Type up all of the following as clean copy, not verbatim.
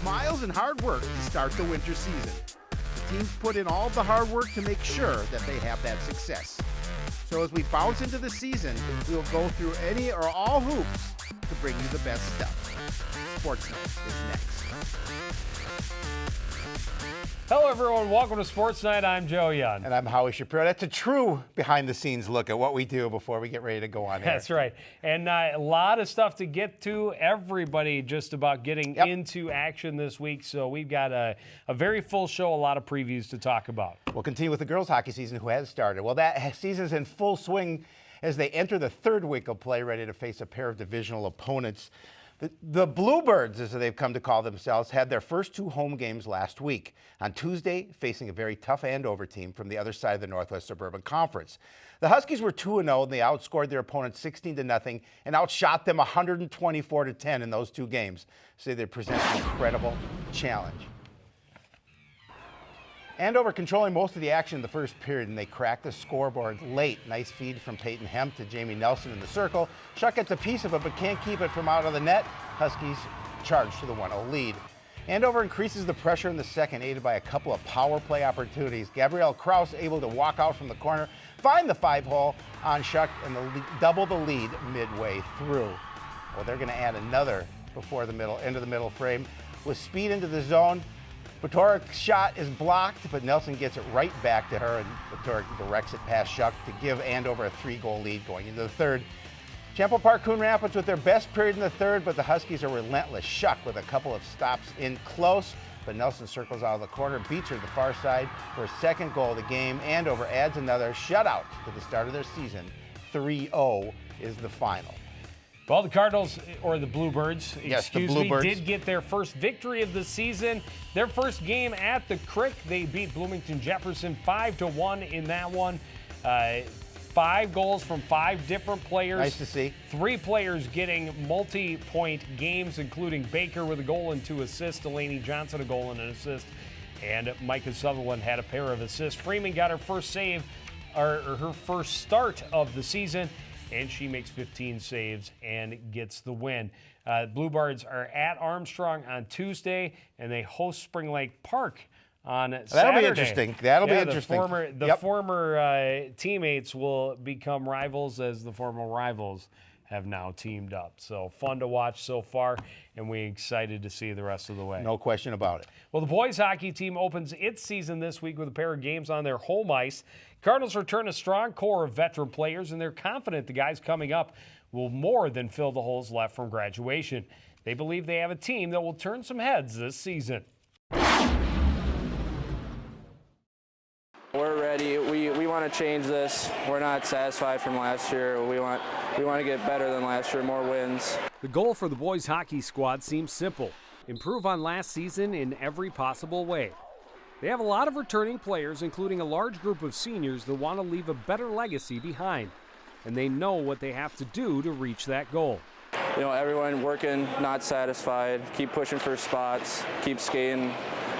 smiles and hard work to start the winter season. The teams put in all the hard work to make sure that they have that success. So as we bounce into the season, we will go through any or all hoops to bring you the best stuff. Sportsnight is next. Hello, everyone. Welcome to Sports Night. I'm Joe Young. And I'm Howie Shapiro. That's a true behind-the-scenes look at what we do before we get ready to go on air. That's right. And a lot of stuff to get to. Everybody just about getting into action this week. So we've got a very full show, a lot of previews to talk about. We'll continue with the girls' hockey season, who has started. Well, that season's in full swing as they enter the third week of play, ready to face a pair of divisional opponents. The Bluebirds, as they've come to call themselves, had their first two home games last week. On Tuesday, facing a very tough Andover team from the other side of the Northwest Suburban Conference. The Huskies were 2-0, and they outscored their opponents 16-0 and outshot them 124-10 in those two games. So they present an incredible challenge. Andover controlling most of the action in the first period, and they cracked the scoreboard late. Nice feed from Peyton Hemp to Jamie Nelson in the circle. Shuck gets a piece of it, but can't keep it from out of the net. Huskies charge to the 1-0 lead. Andover increases the pressure in the second, aided by a couple of power play opportunities. Gabrielle Krause able to walk out from the corner, find the 5-hole on Shuck, and double the lead midway through. Well, they're going to add another before the end of the middle frame. With speed into the zone, Batorik's shot is blocked, but Nelson gets it right back to her, and Batorik directs it past Shuck to give Andover a 3-goal lead going into the third. Champlain Park Coon Rapids with their best period in the third, but the Huskies are relentless. Shuck with a couple of stops in close, but Nelson circles out of the corner, beats her to the far side for a second goal of the game. Andover adds another shutout to the start of their season. 3-0 is the final. Well, the Cardinals, or the Bluebirds, did get their first victory of the season. Their first game at the Crick, they beat Bloomington Jefferson 5-1 in that one. 5 goals from 5 different players. Nice to see. 3 players getting multi-point games, including Baker with a goal and 2 assists, Delaney Johnson a goal and an assist, and Micah Sutherland had a pair of assists. Freeman got her first save, or her first start of the season, and she makes 15 saves and gets the win. Bluebirds are at Armstrong on Tuesday, and they host Spring Lake Park on Saturday. That'll be interesting. That'll be interesting. The former teammates will become rivals as the former rivals have now teamed up. So fun to watch so far, and we're excited to see the rest of the way. No question about it. Well, the boys hockey team opens its season this week with a pair of games on their home ice. Cardinals return a strong core of veteran players, and they're confident the guys coming up will more than fill the holes left from graduation. They believe they have a team that will turn some heads this season. We're ready. We want to change this. We're not satisfied from last year. We want to get better than last year, more wins. The goal for the boys hockey squad seems simple: improve on last season in every possible way. They have a lot of returning players, including a large group of seniors that want to leave a better legacy behind, and they know what they have to do to reach that goal. You know, everyone working, not satisfied. Keep pushing for spots. Keep skating.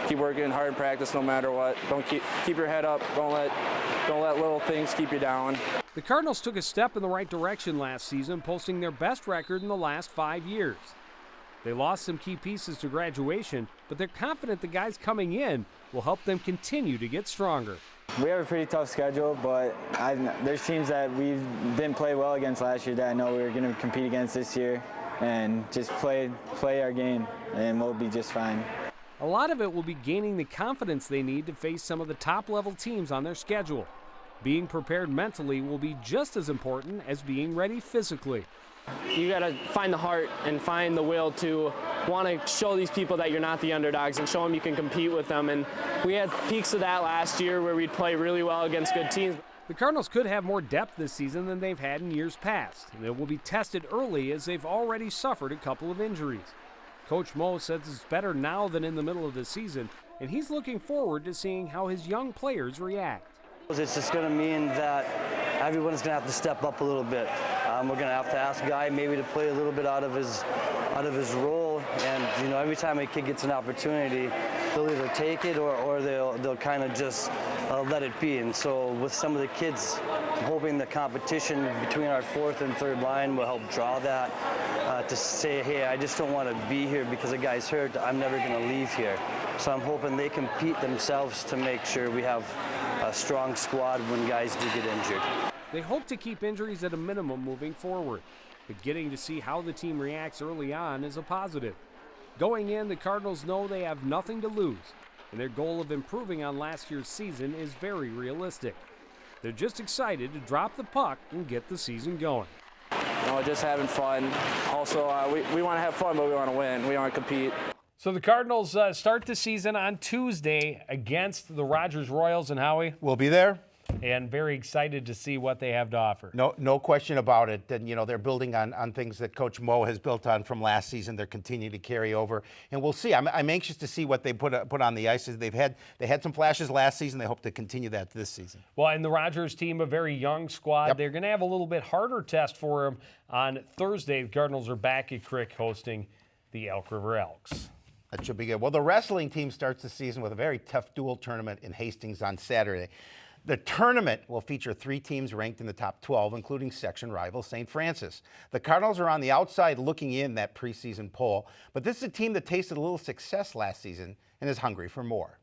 Keep working hard in practice no matter what. Don't keep your head up. Don't let little things keep you down. The Cardinals took a step in the right direction last season, posting their best record in the last 5 years. They lost some key pieces to graduation, but they're confident the guys coming in will help them continue to get stronger. We have a pretty tough schedule, but there's teams that we didn't play well against last year that I know we're going to compete against this year, and just play our game, and we'll be just fine. A lot of it will be gaining the confidence they need to face some of the top-level teams on their schedule. Being prepared mentally will be just as important as being ready physically. You got to find the heart and find the will to want to show these people that you're not the underdogs and show them you can compete with them. And we had peaks of that last year where we'd play really well against good teams. The Cardinals could have more depth this season than they've had in years past, and it will be tested early as they've already suffered a couple of injuries. Coach Mo says it's better now than in the middle of the season, and he's looking forward to seeing how his young players react. It's just going to mean that everyone's going to have to step up a little bit. We're going to have to ask Guy maybe to play a little bit out of his role, and you know, every time a kid gets an opportunity, they'll either take it or they'll kind of just let it be. And so with some of the kids I'm hoping the competition between our fourth and third line will help draw that to say, hey, I just don't want to be here because a guy's hurt. I'm never going to leave here. So I'm hoping they compete themselves to make sure we have a strong squad when guys do get injured. They hope to keep injuries at a minimum moving forward, but getting to see how the team reacts early on is a positive. Going in, the Cardinals know they have nothing to lose, and their goal of improving on last year's season is very realistic. They're just excited to drop the puck and get the season going. Just having fun. Also, we want to have fun, but we want to win. We want to compete. So the Cardinals start the season on Tuesday against the Rogers Royals, and Howie, We'll be there. and very excited to see what they have to offer. No question about it. And, they're building on things that Coach Mo has built on from last season. They're continuing to carry over. And we'll see. I'm anxious to see what they put on the ice. They had some flashes last season. They hope to continue that this season. Well, and the Rogers team, a very young squad. Yep. They're going to have a little bit harder test for them on Thursday. The Cardinals are back at Crick hosting the Elk River Elks. That should be good. Well, the wrestling team starts the season with a very tough dual tournament in Hastings on Saturday. The tournament will feature 3 teams ranked in the top 12, including section rival St. Francis. The Cardinals are on the outside looking in that preseason poll, but this is a team that tasted a little success last season and is hungry for more.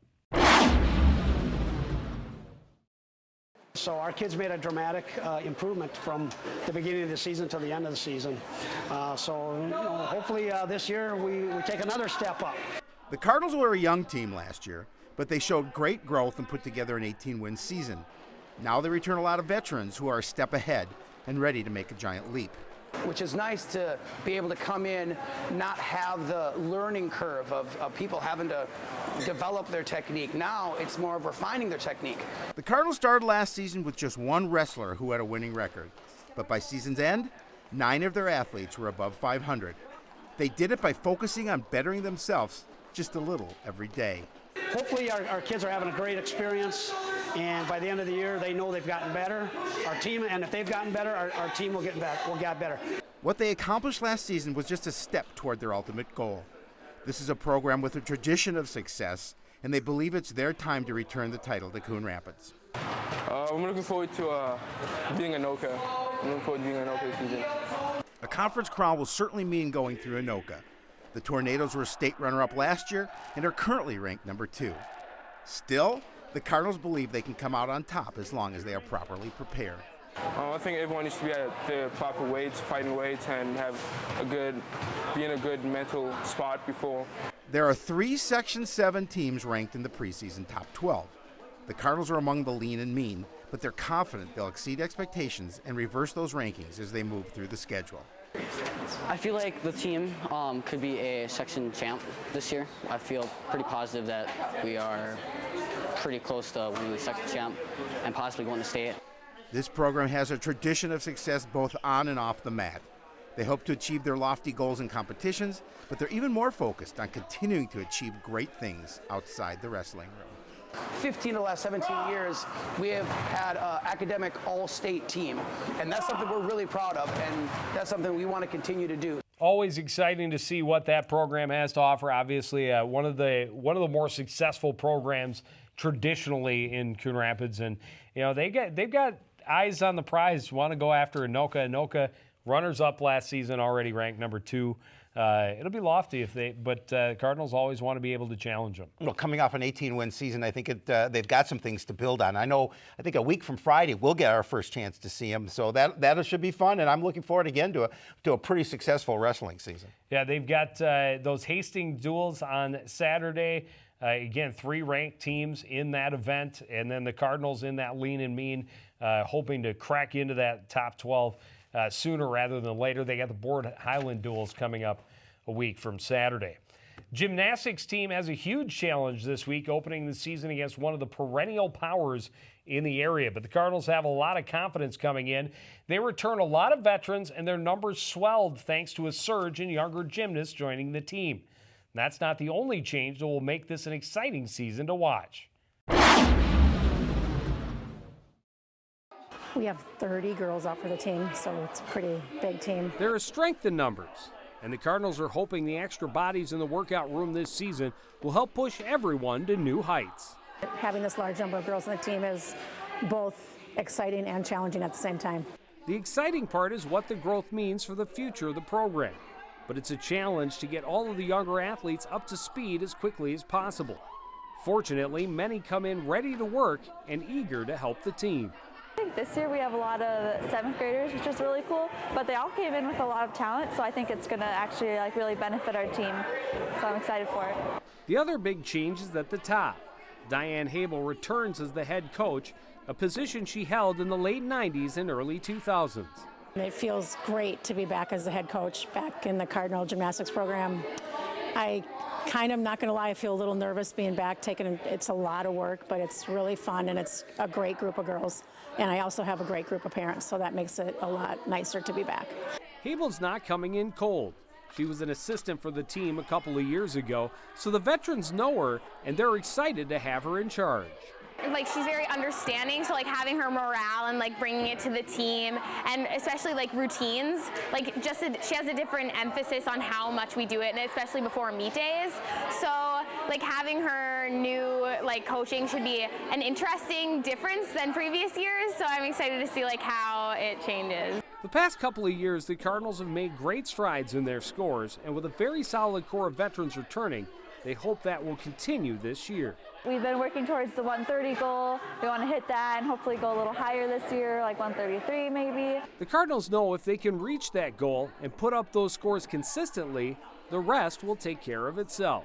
So our kids made a dramatic improvement from the beginning of the season to the end of the season. Hopefully this year we take another step up. The Cardinals were a young team last year, but they showed great growth and put together an 18-win season. Now they return a lot of veterans who are a step ahead and ready to make a giant leap. Which is nice to be able to come in, not have the learning curve of people having to develop their technique. Now it's more of refining their technique. The Cardinals started last season with just one wrestler who had a winning record, but by season's end, 9 of their athletes were above 500. They did it by focusing on bettering themselves just a little every day. Hopefully our kids are having a great experience, and by the end of the year they know they've gotten better. Our team, and if they've gotten better, our team will get better. What they accomplished last season was just a step toward their ultimate goal. This is a program with a tradition of success, and they believe it's their time to return the title to Coon Rapids. I'm looking forward to being Anoka. I'm looking forward to being Anoka this season. A conference crown will certainly mean going through Anoka. The Tornadoes were state runner-up last year and are currently ranked number 2. Still, the Cardinals believe they can come out on top as long as they are properly prepared. I think everyone needs to be at the proper weights, fighting weights, and be in a good mental spot before. There are 3 Section 7 teams ranked in the preseason top 12. The Cardinals are among the lean and mean, but they're confident they'll exceed expectations and reverse those rankings as they move through the schedule. I feel like the team could be a section champ this year. I feel pretty positive that we are pretty close to winning the section champ and possibly going to state. This program has a tradition of success both on and off the mat. They hope to achieve their lofty goals in competitions, but they're even more focused on continuing to achieve great things outside the wrestling room. 15 of the last 17 years, we have had an academic all-state team, and that's something we're really proud of, and that's something we want to continue to do. Always exciting to see what that program has to offer. Obviously, one of the more successful programs traditionally in Coon Rapids, and they've got eyes on the prize. Want to go after Anoka. Anoka, runners up last season, already ranked number 2. It'll be lofty but Cardinals always want to be able to challenge them. Well, coming off an 18-win season, I think they've got some things to build on. I think a week from Friday we'll get our first chance to see them, so that should be fun. And I'm looking forward again to a pretty successful wrestling season. Yeah, they've got those Hastings duels on Saturday. Again, 3 ranked teams in that event, and then the Cardinals in that lean and mean, hoping to crack into that top 12 sooner rather than later. They got the Board Highland duels coming up a week from Saturday. Gymnastics team has a huge challenge this week, opening the season against one of the perennial powers in the area. But the Cardinals have a lot of confidence coming in. They return a lot of veterans, and their numbers swelled thanks to a surge in younger gymnasts joining the team. And that's not the only change that will make this an exciting season to watch. We have 30 girls out for the team, so it's a pretty big team. There is strength in numbers, and the Cardinals are hoping the extra bodies in the workout room this season will help push everyone to new heights. Having this large number of girls on the team is both exciting and challenging at the same time. The exciting part is what the growth means for the future of the program. But it's a challenge to get all of the younger athletes up to speed as quickly as possible. Fortunately, many come in ready to work and eager to help the team. I think this year we have a lot of 7th graders, which is really cool, but they all came in with a lot of talent, so I think it's going to actually really benefit our team, so I'm excited for it. The other big change is at the top. Diane Habel returns as the head coach, a position she held in the late 90s and early 2000s. It feels great to be back as the head coach, back in the Cardinal Gymnastics program. I kind of, not going to lie, I feel a little nervous being back. It's a lot of work, but it's really fun, and it's a great group of girls. And I also have a great group of parents, so that makes it a lot nicer to be back. Habel's not coming in cold. She was an assistant for the team a couple of years ago, so the veterans know her, and they're excited to have her in charge. Like, she's very understanding, so like having her morale and like bringing it to the team, and especially like routines, like she has a different emphasis on how much we do it, and especially before meet days. So like having her new like coaching should be an interesting difference than previous years. So I'm excited to see like how it changes. The past couple of years, the Cardinals have made great strides in their scores, and with a very solid core of veterans returning, they hope that will continue this year. We've been working towards the 130 goal. We want to hit that and hopefully go a little higher this year, like 133 maybe. The Cardinals know if they can reach that goal and put up those scores consistently, the rest will take care of itself.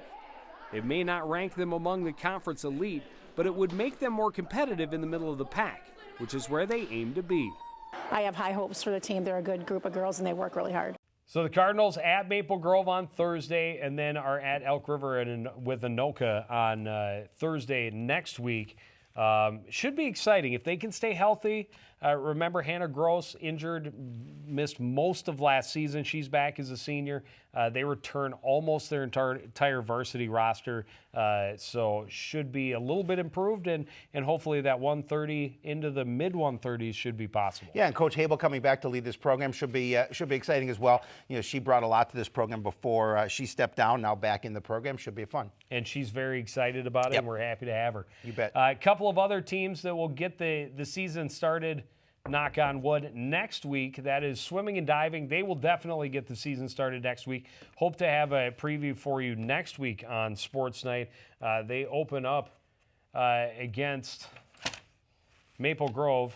It may not rank them among the conference elite, but it would make them more competitive in the middle of the pack, which is where they aim to be. I have high hopes for the team. They're a good group of girls, and they work really hard. So the Cardinals at Maple Grove on Thursday, and then are at Elk River and with Anoka on Thursday next week. Should be exciting if they can stay healthy. Remember, Hannah Gross injured, missed most of last season. She's back as a senior. They return almost their entire varsity roster, so should be a little bit improved, and hopefully that 130 into the mid 130s should be possible. Yeah, and Coach Habel coming back to lead this program should be exciting as well. You know, she brought a lot to this program before she stepped down. Now back in the program should be fun. And she's very excited about it, and we're happy to have her. You bet. A couple of other teams that will get the season started, knock on wood, next week. That is swimming and diving. They will definitely get the season started next week. Hope to have a preview for you next week on Sports Night. They open up against Maple Grove,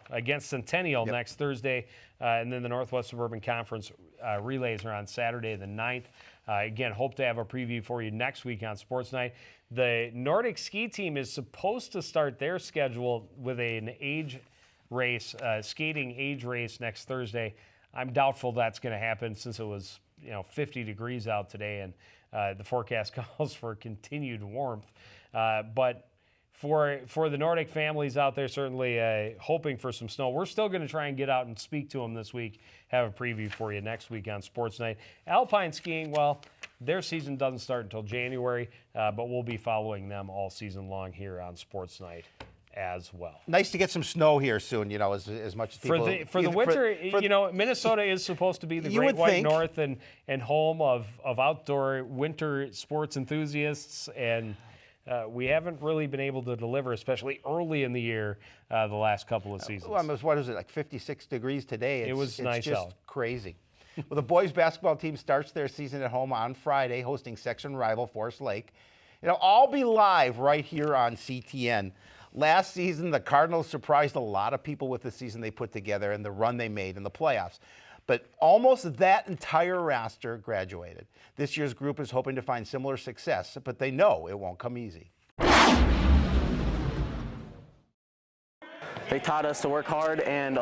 against Centennial next Thursday, and then the Northwest Suburban Conference relays are on Saturday the 9th. Again, hope to have a preview for you next week on Sports Night. The Nordic ski team is supposed to start their schedule with an age race, skating age race next Thursday. I'm doubtful that's going to happen since it was 50 degrees out today, and the forecast calls for continued warmth. But for the Nordic families out there, certainly hoping for some snow. We're still going to try and get out and speak to them this week. Have a preview for you next week on Sports Night. Alpine skiing, well, their season doesn't start until January, but we'll be following them all season long here on Sports Night as well. Nice to get some snow here soon, as much as people... For the winter, Minnesota is supposed to be the great white north and home of outdoor winter sports enthusiasts, and we haven't really been able to deliver, especially early in the year, the last couple of seasons. What is it, like 56 degrees today? It was nice just out. Crazy. Well, the boys basketball team starts their season at home on Friday, hosting section rival Forest Lake. It'll all be live right here on CTN. Last season, the Cardinals surprised a lot of people with the season they put together and the run they made in the playoffs. But almost that entire roster graduated. This year's group is hoping to find similar success, but they know it won't come easy. They taught us to work hard and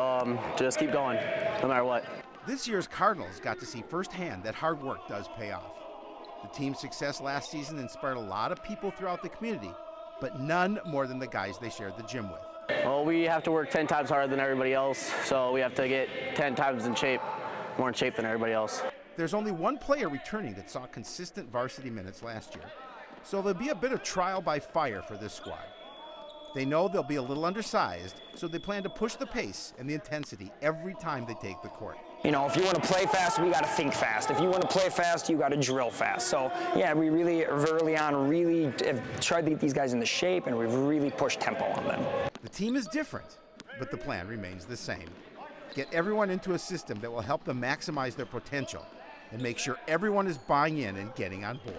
just keep going, no matter what. This year's Cardinals got to see firsthand that hard work does pay off. The team's success last season inspired a lot of people throughout the community, but none more than the guys they shared the gym with. Well, we have to work 10 times harder than everybody else, so we have to get 10 times more in shape than everybody else. There's only one player returning that saw consistent varsity minutes last year, so there'll be a bit of trial by fire for this squad. They know they'll be a little undersized, so they plan to push the pace and the intensity every time they take the court. If you want to play fast, we got to think fast. If you want to play fast, you got to drill fast. So, yeah, we really, early on, really have tried to get these guys into shape, and we've really pushed tempo on them. The team is different, but the plan remains the same. Get everyone into a system that will help them maximize their potential and make sure everyone is buying in and getting on board.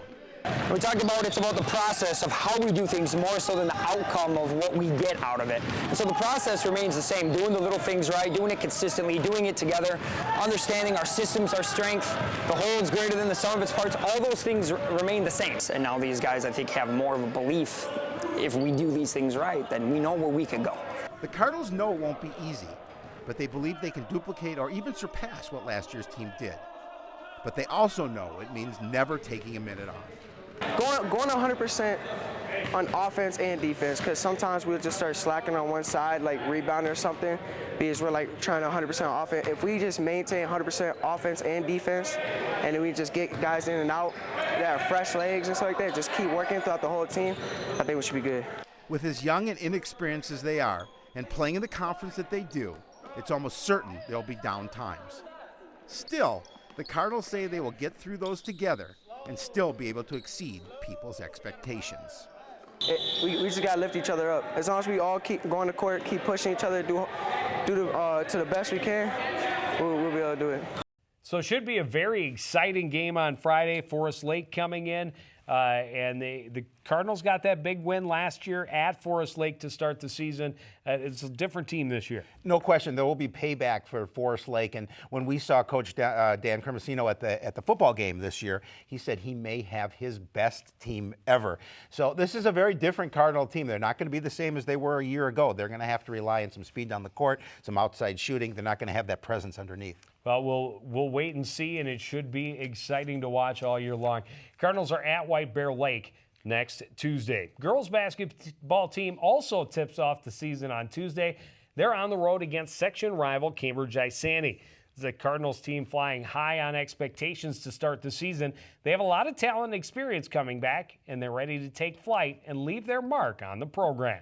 We talked about it's about the process of how we do things more so than the outcome of what we get out of it. And so the process remains the same, doing the little things right, doing it consistently, doing it together, understanding our systems, our strength, the whole is greater than the sum of its parts, all those things remain the same. And now these guys, I think, have more of a belief if we do these things right, then we know where we can go. The Cardinals know it won't be easy, but they believe they can duplicate or even surpass what last year's team did. But they also know it means never taking a minute off. Going 100% on offense and defense, because sometimes we'll just start slacking on one side, like rebounding or something, because we're like trying to 100% offense. If we just maintain 100% offense and defense, and then we just get guys in and out that have fresh legs and stuff like that, just keep working throughout the whole team, I think we should be good. With as young and inexperienced as they are, and playing in the conference that they do, it's almost certain there'll be down times. Still, the Cardinals say they will get through those together and still be able to exceed people's expectations. We just got to lift each other up. As long as we all keep going to court, keep pushing each other, do to the best we can, we'll be able to do it. So it should be a very exciting game on Friday. Forest Lake coming in. And the Cardinals got that big win last year at Forest Lake to start the season. It's a different team this year. No question, there will be payback for Forest Lake. And when we saw Coach Dan Cremasino at the football game this year, he said he may have his best team ever. So this is a very different Cardinal team. They're not going to be the same as they were a year ago. They're going to have to rely on some speed down the court, some outside shooting. They're not going to have that presence underneath. Well, we'll wait and see, and it should be exciting to watch all year long. Cardinals are at White Bear Lake next Tuesday. Girls basketball team also tips off the season on Tuesday. They're on the road against section rival Cambridge Isani. The Cardinals team flying high on expectations to start the season. They have a lot of talent and experience coming back, and they're ready to take flight and leave their mark on the program.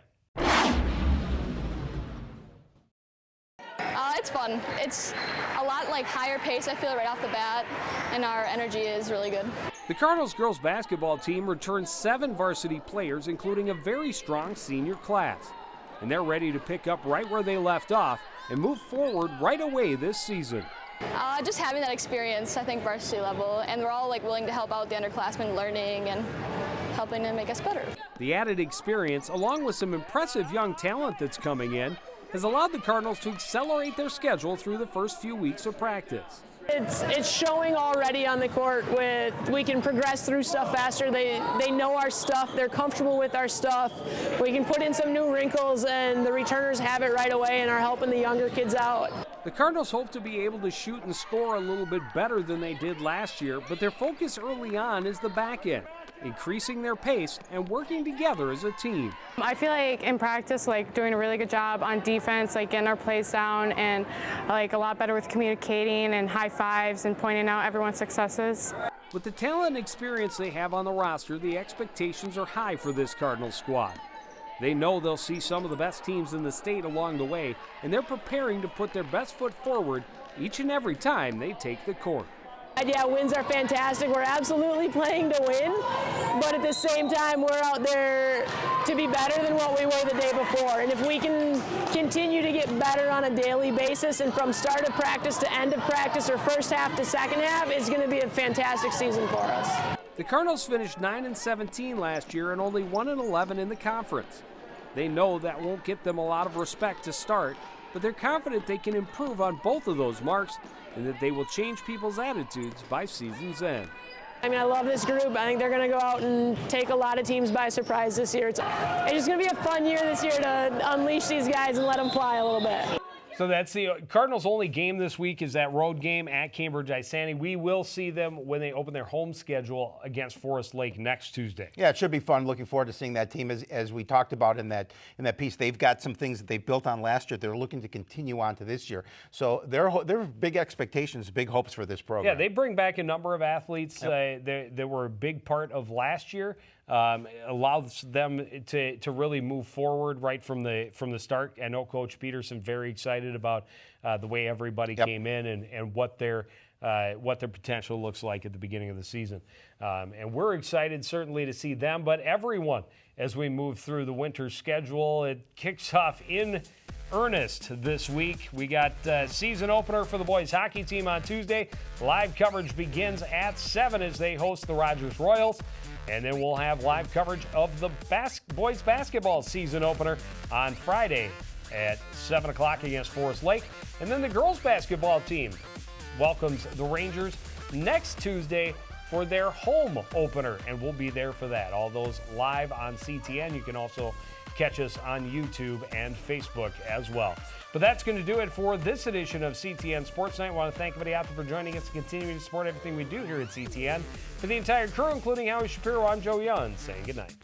It's fun. It's a lot like higher pace, I feel, right off the bat, and our energy is really good. The Cardinals girls basketball team returned 7 varsity players, including a very strong senior class. And they're ready to pick up right where they left off and move forward right away this season. Just having that experience, I think, varsity level, and we're all willing to help out the underclassmen learning and helping to make us better. The added experience, along with some impressive young talent that's coming in, has allowed the Cardinals to accelerate their schedule through the first few weeks of practice. It's showing already on the court with we can progress through stuff faster. They know our stuff. They're comfortable with our stuff. We can put in some new wrinkles, and the returners have it right away and are helping the younger kids out. The Cardinals hope to be able to shoot and score a little bit better than they did last year, but their focus early on is the back end, increasing their pace and working together as a team. I feel like in practice, doing a really good job on defense, getting our plays down, and a lot better with communicating and high fives and pointing out everyone's successes. With the talent and experience they have on the roster, the expectations are high for this Cardinals squad. They know they'll see some of the best teams in the state along the way, and they're preparing to put their best foot forward each and every time they take the court. Yeah, wins are fantastic. We're absolutely playing to win, but at the same time, we're out there to be better than what we were the day before. And if we can continue to get better on a daily basis, and from start of practice to end of practice, or first half to second half, it's going to be a fantastic season for us. The Cardinals finished 9-17 last year and only 1-11 in the conference. They know that won't get them a lot of respect to start, but they're confident they can improve on both of those marks and that they will change people's attitudes by season's end. I love this group. I think they're going to go out and take a lot of teams by surprise this year. It's just going to be a fun year this year to unleash these guys and let them fly a little bit. So that's the Cardinals' only game this week is that road game at Cambridge Isani. We will see them when they open their home schedule against Forest Lake next Tuesday. Yeah, it should be fun. Looking forward to seeing that team. As we talked about in that piece, they've got some things that they built on last year. They're looking to continue on to this year. So there are big expectations, big hopes for this program. Yeah, they bring back a number of athletes that were a big part of last year. Allows them to really move forward right from the start. I know Coach Peterson very excited about the way everybody came in and what their potential looks like at the beginning of the season. And we're excited certainly to see them, but everyone as we move through the winter schedule. It kicks off in earnest this week. We got season opener for the boys hockey team on Tuesday. Live coverage begins at 7 as they host the Rogers Royals. And then we'll have live coverage of the boys basketball season opener on Friday at 7 o'clock against Forest Lake. And then the girls basketball team welcomes the Rangers next Tuesday for their home opener, and we'll be there for that. All those live on CTN. You can also catch us on YouTube and Facebook as well. But that's going to do it for this edition of CTN Sports Night. I want to thank everybody out there for joining us and continuing to support everything we do here at CTN. For the entire crew, including Howie Shapiro, I'm Joe Young, saying good night.